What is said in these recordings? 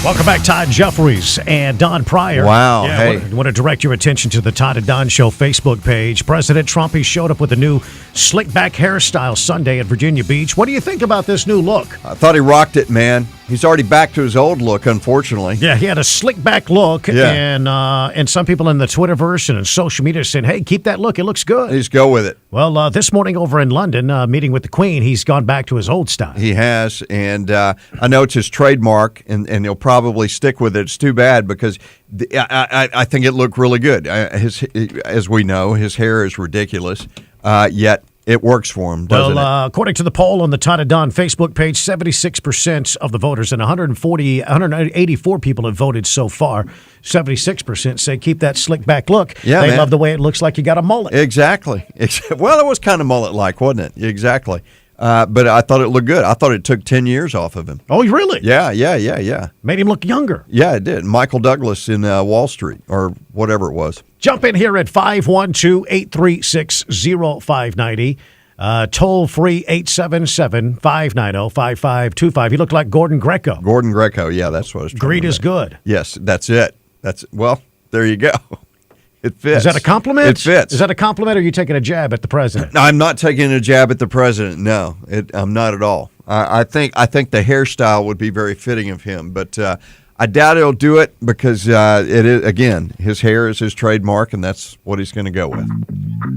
Welcome back, Todd Jeffries and Don Pryor. Wow, Yeah, hey. I want to direct your attention to the Todd Don Show Facebook page. President Trump, he showed up with a new slick back hairstyle Sunday at Virginia Beach. What do you think about this new look? I thought he rocked it, man. He's already back to his old look, unfortunately. Yeah, he had a slick back look, Yeah. and some people in the Twitterverse and in social media said, hey, keep that look. It looks good. Just go with it. Well, this morning over in London, meeting with the Queen, he's gone back to his old style. He has, and I know it's his trademark, and he'll probably stick with it. It's too bad because I think it looked really good. As we know, his hair is ridiculous, yet it works for him, doesn't it? According to the poll on the Todd Don Facebook page, 76% of the voters and 184 people have voted so far. 76% say keep that slick back look. Yeah, they man. love the way it looks like you got a mullet. Exactly. Well, it was kind of mullet-like, wasn't it? Exactly. But I thought it looked good. I thought it took 10 years off of him. Oh, really? Yeah. Made him look younger. Yeah, it did. Michael Douglas in Wall Street or whatever it was. Jump in here at 512-836-0590. Toll free 877-590-5525. He looked like Gordon Greco. Gordon Greco, yeah, that's what I was trying to Greed is remember. good. Yes, that's it. Well, there you go. It fits. Is that a compliment? It fits. Is that a compliment, or are you taking a jab at the president? No, I'm not taking a jab at the president. No, I'm not at all. I think the hairstyle would be very fitting of him, but I doubt he'll do it because it is, again, his hair is his trademark, and that's what he's going to go with.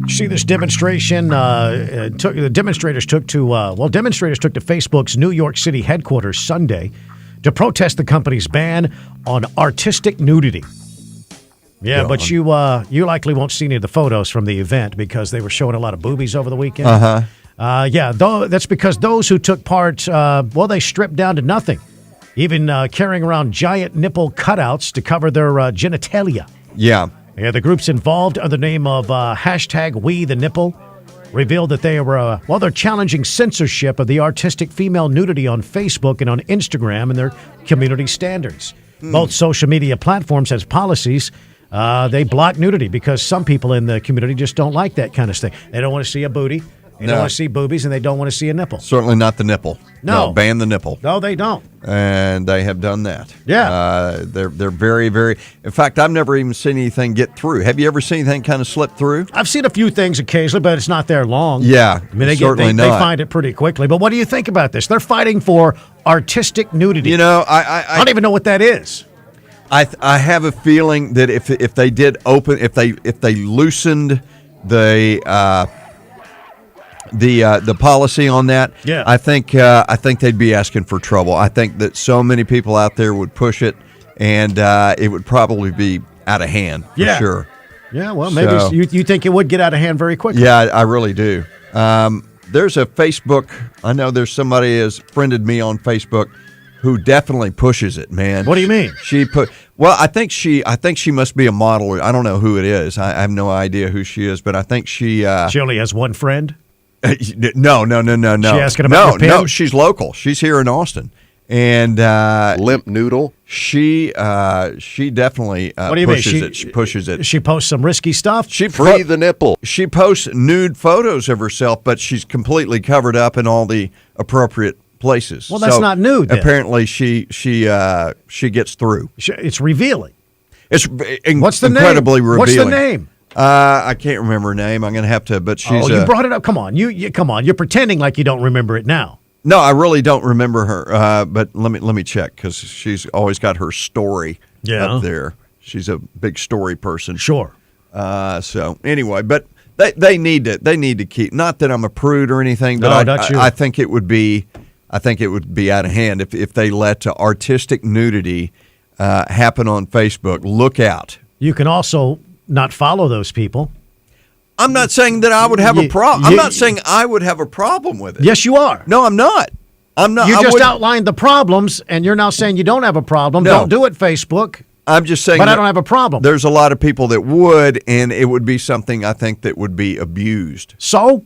You see this demonstration? Demonstrators took to Facebook's New York City headquarters Sunday to protest the company's ban on artistic nudity. Yeah, Go but on. you likely won't see any of the photos from the event because they were showing a lot of boobies over the weekend. That's because those who took part, they stripped down to nothing, even carrying around giant nipple cutouts to cover their genitalia. Yeah. Yeah, the groups involved under the name of #WeTheNipple revealed that they were, they're challenging censorship of the artistic female nudity on Facebook and on Instagram and their community standards. Both social media platforms has policies. They block nudity because some people in the community just don't like that kind of thing. They don't want to see a booty. They don't want to see boobies, and they don't want to see a nipple. Certainly not the nipple. No. Ban the nipple. No, they don't. And they have done that. Yeah. They're very, very. In fact, I've never even seen anything get through. Have you ever seen anything kind of slip through? I've seen a few things occasionally, but it's not there long. Yeah, I mean, they find it pretty quickly. But what do you think about this? They're fighting for artistic nudity. You know, I don't even know what that is. I have a feeling that if they did open, if they loosened the policy on that, yeah. I think they'd be asking for trouble. I think that so many people out there would push it, and it would probably be out of hand for sure. Yeah, well, maybe you think it would get out of hand very quickly. Yeah, I really do. There's a Facebook. I know there's somebody has friended me on Facebook who definitely pushes it, man. What do you mean? I think she must be a model. I don't know who it is. I have no idea who she is, but I think she only has one friend. No. She asking about your pin? No, she's local. She's here in Austin, and Limp Noodle. She definitely what do you pushes mean? it. She pushes it. She posts some risky stuff. Free the nipple. She posts nude photos of herself, but she's completely covered up in all the appropriate places. Well, that's not nude, then. Apparently, she gets through. It's revealing. It's What's the incredibly name? revealing. What's the name? I can't remember her name. I'm going to have to. But she's. You brought it up. Come on, you come on. You're pretending like you don't remember it now. No, I really don't remember her. But let me check because she's always got her story up there. She's a big story person. Sure. So anyway, but they need to keep. Not that I'm a prude or anything, but I think it would be. I think it would be out of hand if they let artistic nudity happen on Facebook. Look out. You can also not follow those people. I'm not saying that I would have a problem. I'm not saying I would have a problem with it. Yes, you are. No, I'm not. I'm not. You just outlined the problems, and you're now saying you don't have a problem. No. Don't do it, Facebook. I'm just saying. But I don't have a problem. There's a lot of people that would, and it would be something I think that would be abused. So?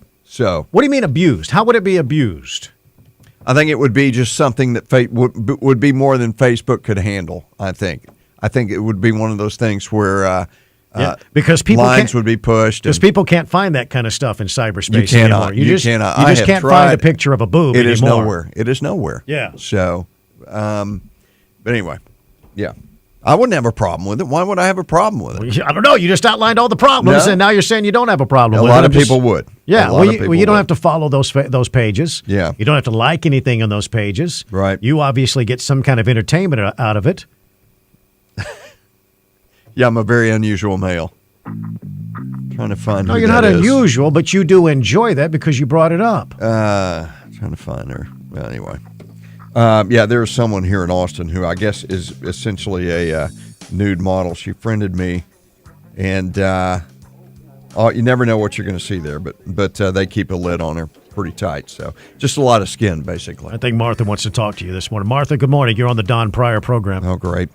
What do you mean abused? How would it be abused? I think it would be just something that would be more than Facebook could handle, I think. I think it would be one of those things where because people lines would be pushed. Because people can't find that kind of stuff in cyberspace anymore. You just can't tried. find a picture of a boob anymore. It is nowhere. Yeah. So, but anyway. Yeah. I wouldn't have a problem with it. Why would I have a problem with it? I don't know. You just outlined all the problems, and now you're saying you don't have a problem with it. A lot of people would. Yeah, well, you don't have to follow those pages. Yeah. You don't have to like anything on those pages. Right. You obviously get some kind of entertainment out of it. Yeah, I'm a very unusual male. Trying to find No, who you're that not is. unusual, but you do enjoy that because you brought it up. Trying to find her. Well, anyway. Yeah, there's someone here in Austin who I guess is essentially a nude model. She friended me, and you never know what you're going to see there, but they keep a lid on her pretty tight. So just a lot of skin, basically. I think Martha wants to talk to you this morning. Martha, good morning. You're on the Don Pryor program. Oh, great.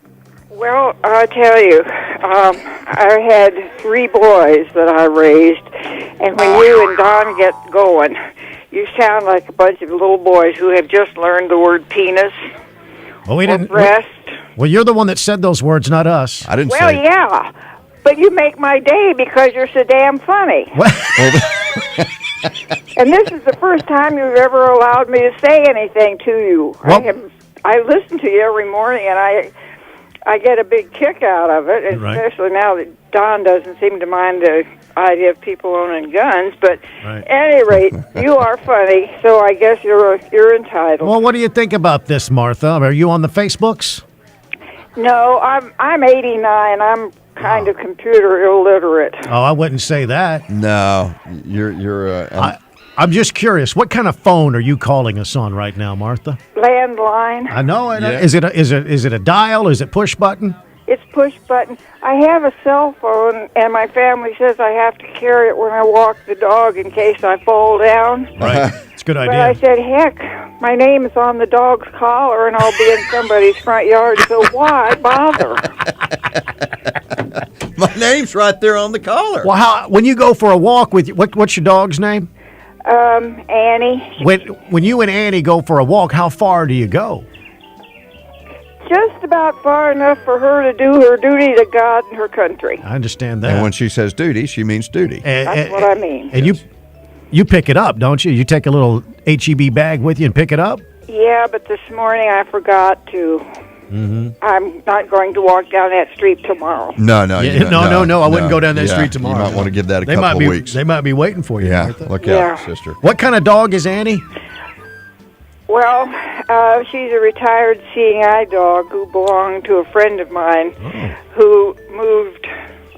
Well, I tell you, I had 3 boys that I raised, and when you and Don get going, you sound like a bunch of little boys who have just learned the word penis or breast. Well, you're the one that said those words, not us. I didn't say. Well, yeah, but you make my day because you're so damn funny. And this is the first time you've ever allowed me to say anything to you. Well, I listen to you every morning, and I get a big kick out of it, especially now that Don doesn't seem to mind the idea of people owning guns. But at any rate, you are funny, so I guess you're entitled. Well, what do you think about this, Martha? Are you on the Facebooks? No, I'm 89. I'm kind of computer illiterate. Oh, I wouldn't say that. No, you're. I'm just curious. What kind of phone are you calling us on right now, Martha? Landline. I know. Yeah. Is it a dial? Is it push button? It's push button. I have a cell phone, and my family says I have to carry it when I walk the dog in case I fall down. Right. It's a good idea. But I said, heck, my name is on the dog's collar, and I'll be in somebody's front yard, so why bother? My name's right there on the collar. Well, when you go for a walk with what's your dog's name? Annie. When you and Annie go for a walk, how far do you go? Just about far enough for her to do her duty to God and her country. I understand that. And when she says duty, she means duty. That's what I mean. And you pick it up, don't you? You take a little HEB bag with you and pick it up? Yeah, but this morning I forgot to. Mm-hmm. I'm not going to walk down that street tomorrow. No. I wouldn't go down that street tomorrow. You might want to give that a couple of weeks. They might be waiting for you. Yeah, Martha. look out, sister. What kind of dog is Annie? Well, she's a retired seeing eye dog who belonged to a friend of mine who moved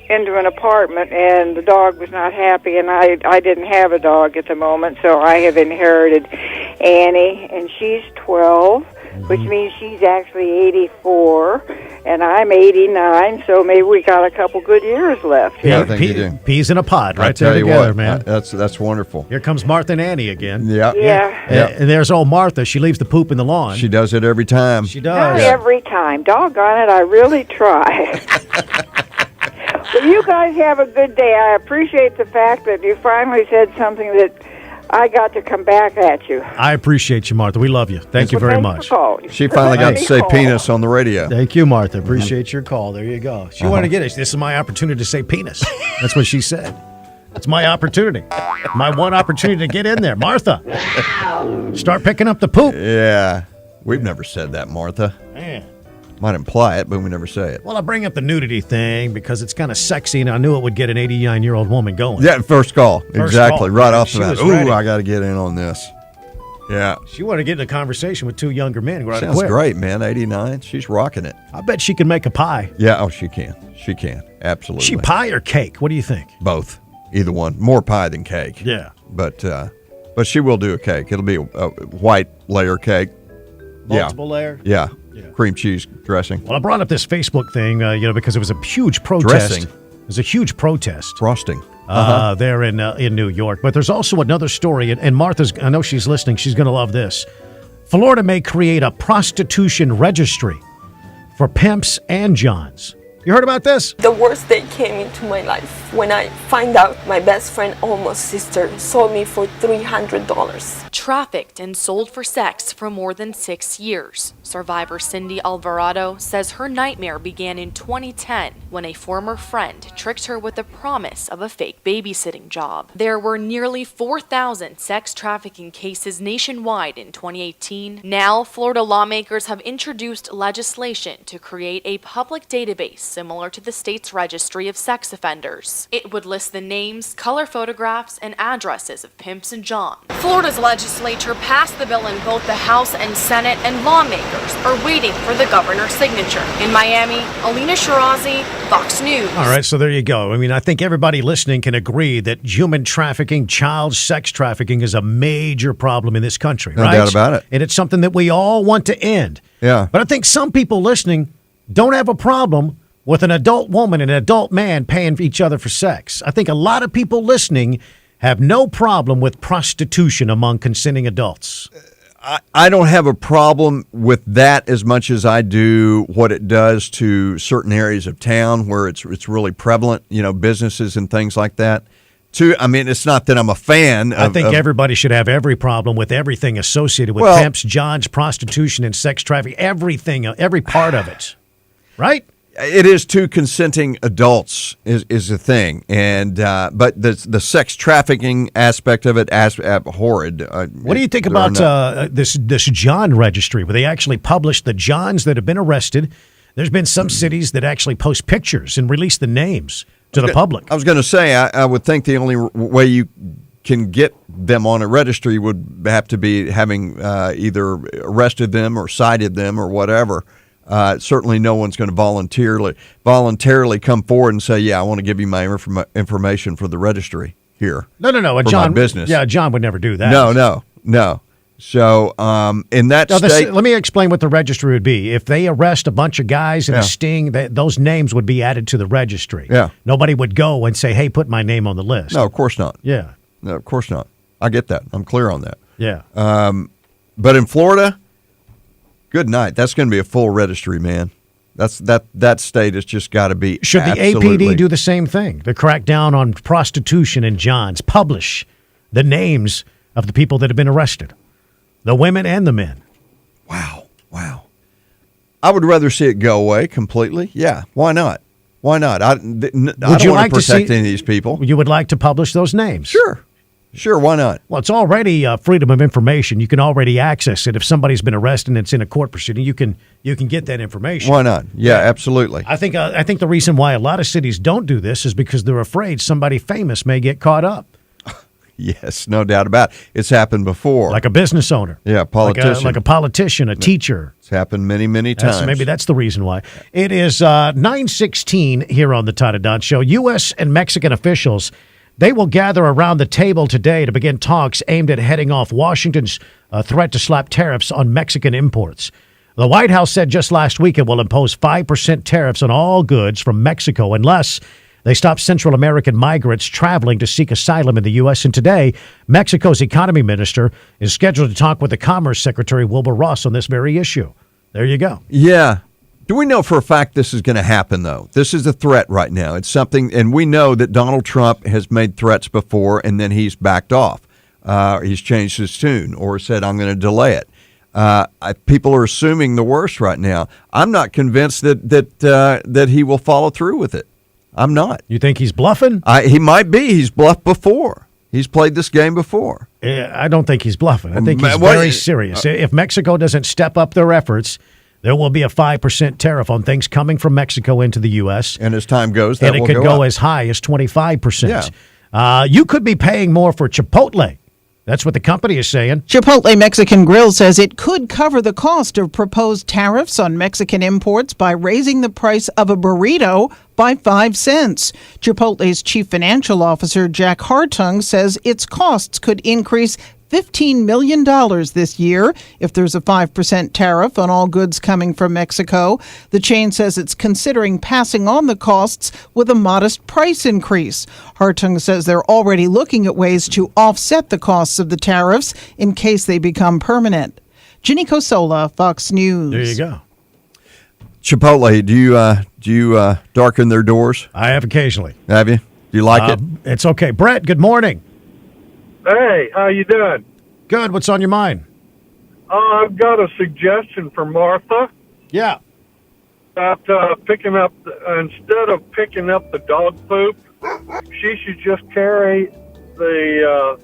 into an apartment, and the dog was not happy, and I didn't have a dog at the moment, so I have inherited Annie, and she's 12, which means she's actually 84, and I'm 89, so maybe we got a couple good years left. Yeah, I think you do. Peas in a pod right there together, man. That's wonderful. Here comes Martha and Annie again. Yeah. And there's old Martha. She leaves the poop in the lawn. She does it every time. She does. Not every time. Doggone it, I really try. Well, you guys have a good day. I appreciate the fact that you finally said something that I got to come back at you. I appreciate you, Martha. We love you. Thank you very much. She finally got to say penis on the radio. Thank you, Martha. Appreciate your call. There you go. She wanted to get it. This is my opportunity to say penis. That's what she said. It's my opportunity. My one opportunity to get in there. Martha, start picking up the poop. Yeah. We've never said that, Martha. Man. Might imply it, but we never say it. Well, I bring up the nudity thing because it's kind of sexy, and I knew it would get an 89-year-old woman going. Yeah, first call. Exactly. Call. Right off the bat. Ooh, I got to get in on this. Yeah. She wanted to get in a conversation with 2 younger men. Sounds great, man. 89. She's rocking it. I bet she can make a pie. Yeah. Oh, she can. She can. Absolutely. She pie or cake? What do you think? Both. Either one. More pie than cake. Yeah. But she will do a cake. It'll be a white layer cake. Multiple layer? Yeah. Cream cheese dressing. Well, I brought up this Facebook thing, because it was a huge protest. Dressing. It was a huge protest. Frosting. There in New York. But there's also another story, and Martha's, I know she's listening. She's going to love this. Florida may create a prostitution registry for pimps and johns. You heard about this? The worst day came into my life when I find out my best friend, almost sister, sold me for $300. Trafficked and sold for sex for more than 6 years. Survivor Cindy Alvarado says her nightmare began in 2010 when a former friend tricked her with the promise of a fake babysitting job. There were nearly 4,000 sex trafficking cases nationwide in 2018. Now, Florida lawmakers have introduced legislation to create a public database similar to the state's registry of sex offenders. It would list the names, color photographs, and addresses of pimps and johns. Florida's legislature passed the bill in both the House and Senate, and lawmakers are waiting for the governor's signature. In Miami, Alina Shirazi, Fox News. All right, so there you go. I mean, I think everybody listening can agree that human trafficking, child sex trafficking is a major problem in this country, right? No doubt about it. And it's something that we all want to end. Yeah. But I think some people listening don't have a problem with an adult woman and an adult man paying each other for sex. I think a lot of people listening have no problem with prostitution among consenting adults. I don't have a problem with that as much as I do what it does to certain areas of town where it's really prevalent, businesses and things like that. I mean, it's not that I'm a fan of... I think everybody should have every problem with everything associated with pimps, johns, prostitution, and sex trafficking, everything, every part of it, right? It is two consenting adults is the thing, and but the sex trafficking aspect of it horrid. What do you think about this John registry, where they actually publish the Johns that have been arrested? There's been some cities that actually post pictures and release the names to the public. I was going to say, I would think the only way you can get them on a registry would have to be having either arrested them or cited them or whatever. Certainly no one's going to voluntarily come forward and say, yeah, I want to give you my information for the registry here. No. John, my business. Yeah, John would never do that. No. So in that state... let me explain what the registry would be. If they arrest a bunch of guys in a sting, those names would be added to the registry. Yeah. Nobody would go and say, hey, put my name on the list. No, of course not. Yeah. No, of course not. I get that. I'm clear on that. Yeah. But in Florida... Good night. That's going to be a full registry, man. That state has just got to be. Should the APD do the same thing? To crack down on prostitution and johns, publish the names of the people that have been arrested, the women and the men. Wow. I would rather see it go away completely. Yeah. Why not? I don't want to protect any of these people. You would like to publish those names? Sure, why not? Well, it's already freedom of information. You can already access it. If somebody's been arrested and it's in a court proceeding, you can get that information. Why not? Yeah, absolutely. I think the reason why a lot of cities don't do this is because they're afraid somebody famous may get caught up. Yes, no doubt about it. It's happened before. Like a business owner. Yeah, politician. Like a politician, a teacher. It's happened many, many times. Maybe that's the reason why. It is 9:16 here on the Todd Don Show. U.S. and Mexican officials, they will gather around the table today to begin talks aimed at heading off Washington's threat to slap tariffs on Mexican imports. The White House said just last week it will impose 5% tariffs on all goods from Mexico unless they stop Central American migrants traveling to seek asylum in the U.S. And today, Mexico's economy minister is scheduled to talk with the Commerce Secretary Wilbur Ross on this very issue. There you go. Yeah. Do we know for a fact this is going to happen, though? This is a threat right now. It's something, and we know that Donald Trump has made threats before, and then he's backed off. He's changed his tune or said, I'm going to delay it. People are assuming the worst right now. I'm not convinced that he will follow through with it. I'm not. You think he's bluffing? He might be. He's bluffed before. He's played this game before. I don't think he's bluffing. I think he's very serious. If Mexico doesn't step up their efforts, there will be a 5% tariff on things coming from Mexico into the U.S. And as time goes, that will go up. And it could go as high as 25%. Yeah. You could be paying more for Chipotle. That's what the company is saying. Chipotle Mexican Grill says it could cover the cost of proposed tariffs on Mexican imports by raising the price of a burrito by 5 cents. Chipotle's chief financial officer, Jack Hartung, says its costs could increase $15 million this year if there's a 5% tariff on all goods coming from Mexico. The chain says it's considering passing on the costs with a modest price increase. Hartung says they're already looking at ways to offset the costs of the tariffs in case they become permanent. Ginny Cosola, Fox News. There you go. Chipotle, do you darken their doors? I have occasionally. Have you? Do you like it? It's okay. Brett, good morning. Hey, how you doing? Good. What's on your mind? I've got a suggestion for Martha. Yeah. About picking up, instead of picking up the dog poop, she should just carry the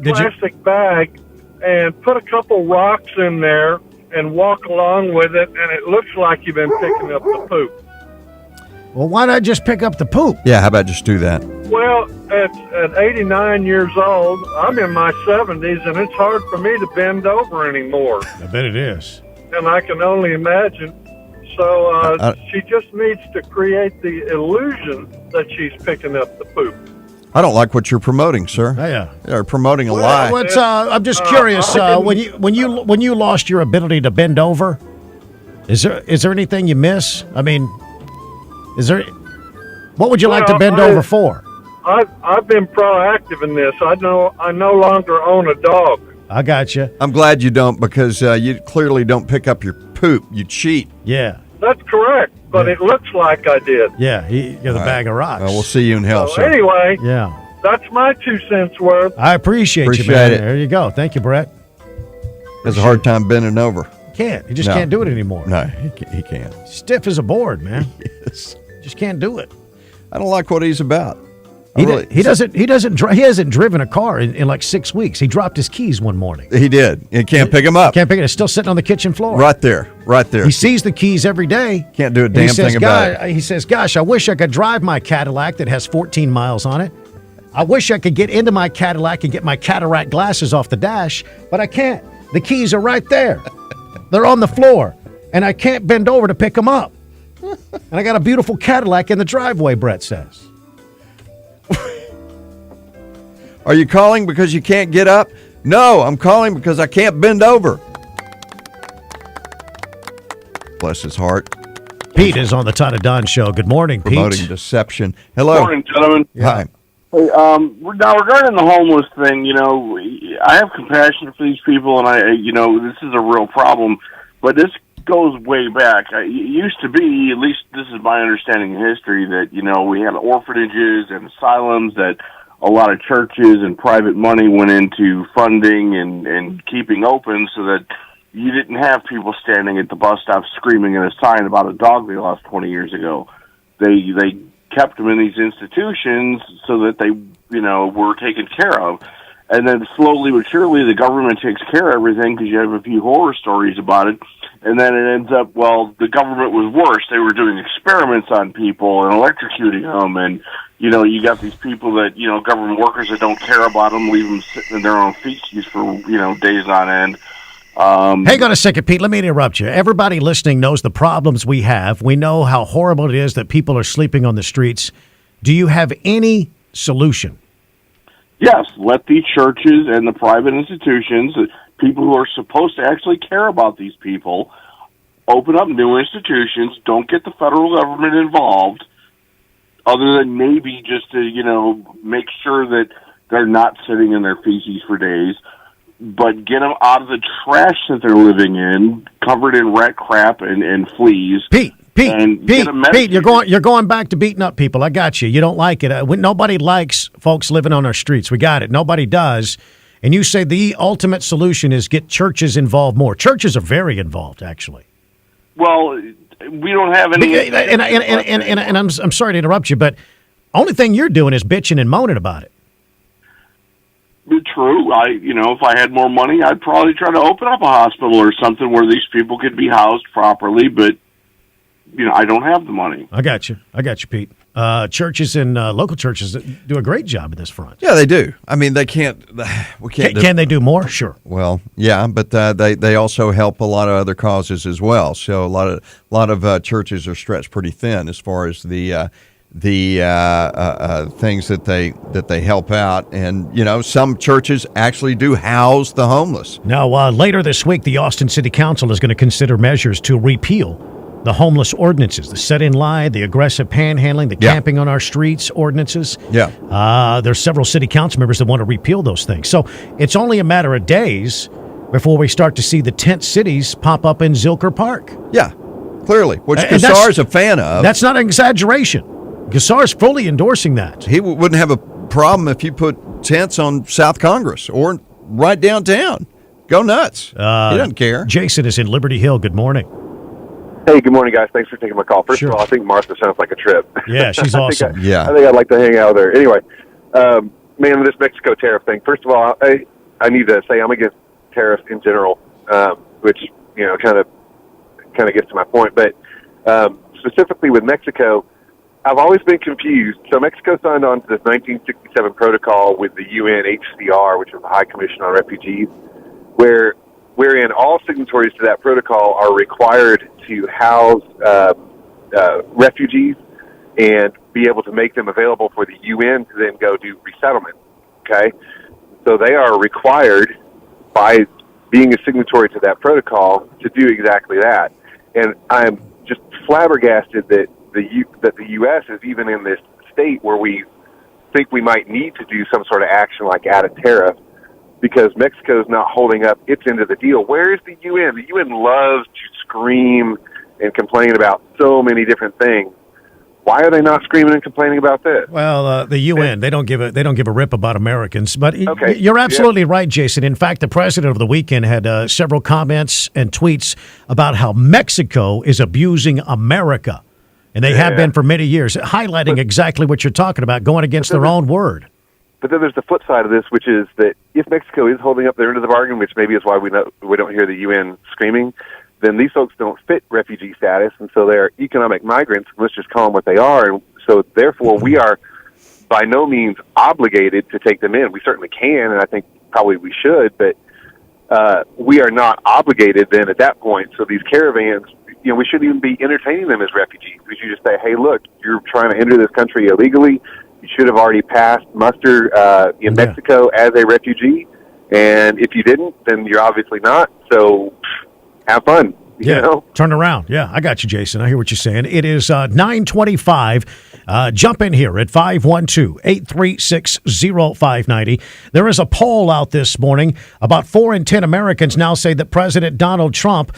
plastic bag and put a couple rocks in there and walk along with it, and it looks like you've been picking up the poop. Well, why not just pick up the poop? Yeah, how about just do that? Well, at 89 years old, I'm in my 70s, and it's hard for me to bend over anymore. I bet it is. And I can only imagine. So she just needs to create the illusion that she's picking up the poop. I don't like what you're promoting, sir. Oh, yeah. You're promoting a lie. I'm just curious. When you lost your ability to bend over, is there anything you miss? I mean, what would you like to bend over for? I've been proactive in this. I no longer own a dog. I got you. I'm glad you don't, because you clearly don't pick up your poop. You cheat. Yeah. That's correct, but it looks like I did. Yeah, you're the bag of rocks. Well, we'll see you in hell, So sir. anyway, Yeah. that's my 2 cents worth. I appreciate you, Appreciate man. it. There you go. Thank you, Brett. Has a hard time bending over. He just No. can't do it anymore. No, he can't. Stiff as a board, man. Yes. Just can't do it. I don't like what he's about. He hasn't driven a car in like 6 weeks. He dropped his keys one morning. He did. He can't pick them up. Can't pick it. It's still sitting on the kitchen floor. Right there. He sees the keys every day. Can't do a damn thing about it. He says, gosh, I wish I could drive my Cadillac that has 14 miles on it. I wish I could get into my Cadillac and get my cataract glasses off the dash, but I can't. The keys are right there. They're on the floor, and I can't bend over to pick them up. And I got a beautiful Cadillac in the driveway, Brett says. Are you calling because you can't get up? No, I'm calling because I can't bend over. Bless his heart. Pete is on the Todd Don show. Good morning, Pete. Promoting deception. Hello. Good morning, gentlemen. Hi. Hey, now regarding the homeless thing, I have compassion for these people, and this is a real problem, but this goes way back. It used to be, at least this is my understanding of history, that, we had orphanages and asylums that a lot of churches and private money went into funding and keeping open so that you didn't have people standing at the bus stop screaming at a sign about a dog they lost 20 years ago. They kept them in these institutions so that they, were taken care of. And then slowly but surely the government takes care of everything because you have a few horror stories about it. And then it ends up, the government was worse. They were doing experiments on people and electrocuting them. And, you got these people that, government workers that don't care about them, leave them sitting in their own feces for, days on end. Hang on a second, Pete. Let me interrupt you. Everybody listening knows the problems we have. We know how horrible it is that people are sleeping on the streets. Do you have any solution? Yes, let the churches and the private institutions, people who are supposed to actually care about these people, open up new institutions. Don't get the federal government involved, other than maybe just to, make sure that they're not sitting in their feces for days. But get them out of the trash that they're living in, covered in rat crap and fleas. Pete, you're going back to beating up people. I got you. You don't like it. Nobody likes folks living on our streets. We got it. Nobody does. And you say the ultimate solution is get churches involved more. Churches are very involved, actually. Well, we don't have any. And I'm sorry to interrupt you, but only thing you're doing is bitching and moaning about it. True. If I had more money, I'd probably try to open up a hospital or something where these people could be housed properly, but, I don't have the money. I got you, Pete. Churches and local churches do a great job at this front. Yeah, they do. I mean, they can't. We can't. Can they do more? Sure. Well, yeah, but they also help a lot of other causes as well. So a lot of churches are stretched pretty thin as far as the things that they help out, and some churches actually do house the homeless. Now, later this week, the Austin City Council is going to consider measures to repeal the homeless ordinances, the set-in line, the aggressive panhandling, the camping on our streets ordinances. Yeah. There's several city council members that want to repeal those things. So it's only a matter of days before we start to see the tent cities pop up in Zilker Park. Yeah, clearly, which Gassar's a fan of. That's not an exaggeration. Gassar's fully endorsing that. He wouldn't have a problem if you put tents on South Congress or right downtown. Go nuts. He doesn't care. Jason is in Liberty Hill. Good morning. Hey, good morning, guys. Thanks for taking my call. First Sure. of all, I think Martha sounds like a trip. Yeah, she's awesome. Yeah. I think I'd like to hang out there. Anyway, man, this Mexico tariff thing. First of all, I need to say I'm against tariffs in general, which kind of gets to my point. But specifically with Mexico, I've always been confused. So Mexico signed on to this 1967 protocol with the UNHCR, which is the High Commission on Refugees, wherein all signatories to that protocol are required to house refugees and be able to make them available for the UN to then go do resettlement. Okay? So they are required by being a signatory to that protocol to do exactly that. And I'm just flabbergasted that the U.S. is even in this state where we think we might need to do some sort of action like add a tariff because Mexico's not holding up its end of the deal. Where is the UN? The UN loves to scream and complain about so many different things. Why are they not screaming and complaining about this? Well, the UN, they don't give a rip about Americans. But Okay. you're absolutely right, Jason. In fact, the president over the weekend had several comments and tweets about how Mexico is abusing America. And they have been for many years, highlighting exactly what you're talking about, going against their own word. But then there's the flip side of this, which is that if Mexico is holding up their end of the bargain, which maybe is why we don't hear the UN screaming, then these folks don't fit refugee status, and so they're economic migrants. Let's just call them what they are. And so therefore, we are by no means obligated to take them in. We certainly can, and I think probably we should, but we are not obligated then at that point. So these caravans, we shouldn't even be entertaining them as refugees. We should just say, hey, look, you're trying to enter this country illegally. You should have already passed muster in Mexico as a refugee. And if you didn't, then you're obviously not. So have fun. You know? Turn around. Yeah, I got you, Jason. I hear what you're saying. It is 9:25. Jump in here at 512-836-0590. There is a poll out this morning. About 4 in 10 Americans now say that President Donald Trump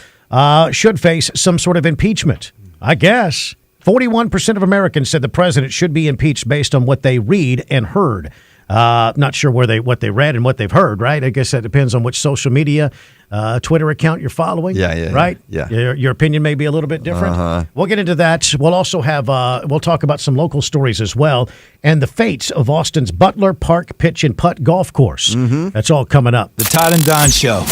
should face some sort of impeachment. I guess 41% of Americans said the president should be impeached based on what they read and heard. Not sure what they read and what they've heard, right? I guess that depends on which social media, Twitter account you're following. Right? Yeah. Your opinion may be a little bit different. We'll get into that. We'll also have, we'll talk about some local stories as well and the fates of Austin's Butler Park Pitch and Putt Golf Course. That's all coming up. The Todd and Don Show.